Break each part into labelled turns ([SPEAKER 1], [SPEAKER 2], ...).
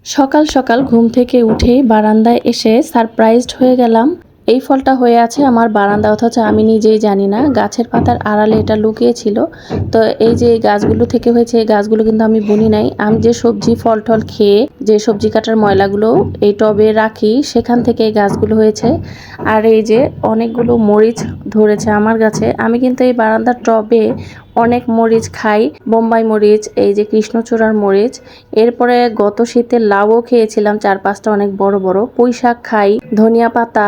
[SPEAKER 1] সকাল সকাল ঘুম থেকে উঠে বারান্দায় এসে সারপ্রাইজড হয়ে গেলাম। এই ফলটা হয়ে আছে আমার বারান্দা, অথচ আমি নিজেই জানি না গাছের পাতার আড়ালে এটা লুকিয়ে ছিল। তো এই যে গাছগুলো থেকে হয়েছে, এই গাছগুলো কিন্তু আমি বুনি নাই। আমি যে সবজি ফল টল খেয়ে যে সবজি কাটার ময়লাগুলো এই টবে রাখি, সেখান থেকে এই গাছগুলো হয়েছে। আর এই যে অনেকগুলো মরিচ ধরেছে আমার গাছে। আমি কিন্তু এই বারান্দার টবে অনেক মরিচ খাই, বোম্বাই মরিচ, এই যে কৃষ্ণচূড়ার মরিচ। এরপরে গত শীতে লাউও খেয়েছিলাম 4-5টা অনেক বড় বড়। পুঁই শাক খাই, ধনিয়া পাতা,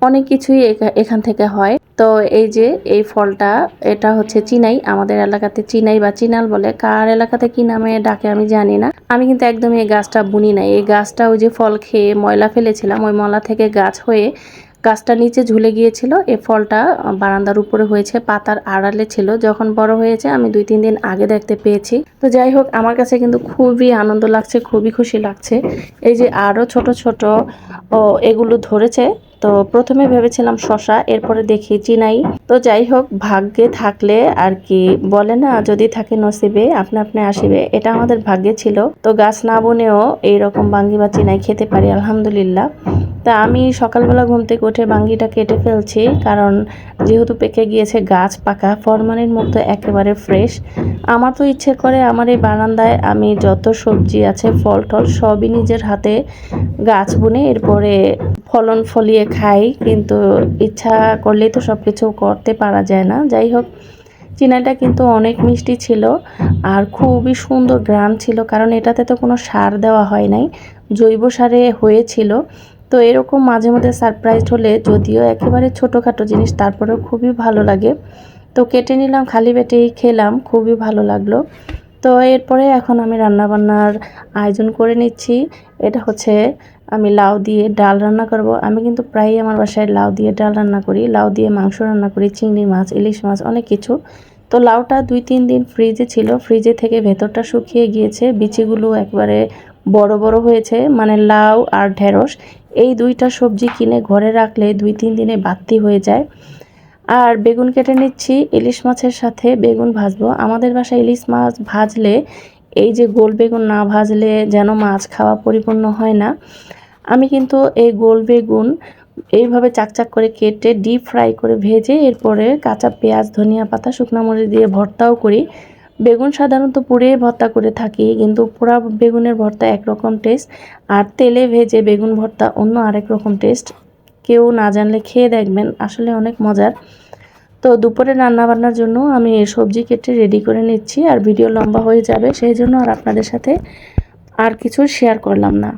[SPEAKER 1] অনেক কিছুই এখান থেকে হয়। তো এই যে এই ফলটা, এটা হচ্ছে চিনাই, আমাদের এলাকাতে চিনাই বা চিনাল বলে, কার এলাকাতে কি নামে ডাকে আমি জানি না। আমি কিন্তু একদমই এই গাছটা বুনি নাই। এই গাছটা ওই যে ফল খেয়ে ময়লা ফেলেছিলাম, ওই ময়লা থেকে গাছ হয়ে গাছটা নিচে ঝুলে গিয়েছিল। এই ফলটা বারান্দার উপরে হয়েছে, পাতার আড়ালে ছিল। যখন বড় হয়েছে আমি 2-3 দিন আগে দেখতে পেয়েছি। তো যাই হোক, আমার কাছে কিন্তু খুবই আনন্দ লাগছে, খুবই খুশি লাগছে। এই যে আরো ছোট ছোট এগুলো ধরেছে। তো প্রথমে ভেবেছিলাম শশা, এরপরে দেখি চিনাই। তো যাই হোক, ভাগ্যে থাকলে আর কি বলে না, যদি থাকে নসিবে আপনা আপনি আসিবে, এটা আমাদের ভাগ্যে ছিল। তো গাছ না বনেও এইরকম বাঙ্গি বা চিনাই খেতে পারি, আলহামদুলিল্লাহ। তা আমি সকালবেলা ঘুম থেকে উঠে বাঙ্গিটা কেটে ফেলছি, কারণ যেহেতু পেকে গিয়েছে, গাছ পাকা ফরমালিন মুক্ত, একেবারে ফ্রেশ। আমার তো ইচ্ছে করে আমার এই বারান্দায় আমি যত সবজি আছে ফল টল সবই নিজের হাতে গাছ বুনে এরপরে ফলন ফলিয়ে খাই, কিন্তু ইচ্ছা করলেই তো সব কিছু করতে পারা যায় না। যাই হোক, চিনাইটা কিন্তু অনেক মিষ্টি ছিল আর খুবই সুন্দর ঘ্রাণ ছিল, কারণ এটাতে তো কোনো সার দেওয়া হয় নাই, জৈব সারে হয়েছিল। তো এরকম মাঝে মধ্যে সারপ্রাইজ হলে, যদিও একেবারে ছোটোখাটো জিনিস, তারপরেও খুবই ভালো লাগে। তো কেটে নিলাম, খালি পেটেই খেলাম, খুবই ভালো লাগলো। তো এরপরে এখন আমি রান্নাবান্নার আয়োজন করে নিচ্ছি। এটা হচ্ছে আমি লাউ দিয়ে ডাল রান্না করব। আমি কিন্তু প্রায়ই আমার বাসায় লাউ দিয়ে ডাল রান্না করি, লাউ দিয়ে মাংস রান্না করি, চিংড়ি মাছ, ইলিশ মাছ, অনেক কিছু। তো লাউটা 2-3 দিন ফ্রিজে ছিল, ফ্রিজে থেকে ভেতরটা শুকিয়ে গিয়েছে, বিচিগুলো একবারে বড় বড় হয়েছে। মানে লাউ আর ঢেঁড়স এই দুইটা সবজি কিনে ঘরে রাখলে 2-3 দিনে বাড়তি হয়ে যায়। আর বেগুন কেটে নিচ্ছি, ইলিশ মাছের সাথে বেগুন ভাজবো। আমাদের বাসায় ইলিশ মাছ ভাজলে এই যে গোল বেগুন না ভাজলে যেন মাছ খাওয়া পরিপূর্ণ হয় না। আমি কিন্তু এই গোল বেগুন এইভাবে চাকচাক করে কেটে ডিপ ফ্রাই করে ভেজে এরপরে কাঁচা পেঁয়াজ, ধনিয়া পাতা, শুকনো মরিচ দিয়ে ভর্তাও করি। বেগুন সাধারণত পুড়িয়ে ভর্তা করে থাকি, কিন্তু পোড়া বেগুনের ভর্তা একরকম টেস্ট, আর তেলে ভেজে বেগুন ভর্তা অন্য আরেক রকম টেস্ট। কেউ না জানলে খেয়ে দেখবেন, আসলে অনেক মজার। তো দুপুরে রান্নাবান্নার জন্য আমি সবজি কেটে রেডি করে নিচ্ছি, আর ভিডিও লম্বা হয়ে যাবে, সেই জন্য আর আপনাদের সাথে আর কিছু শেয়ার করলাম না।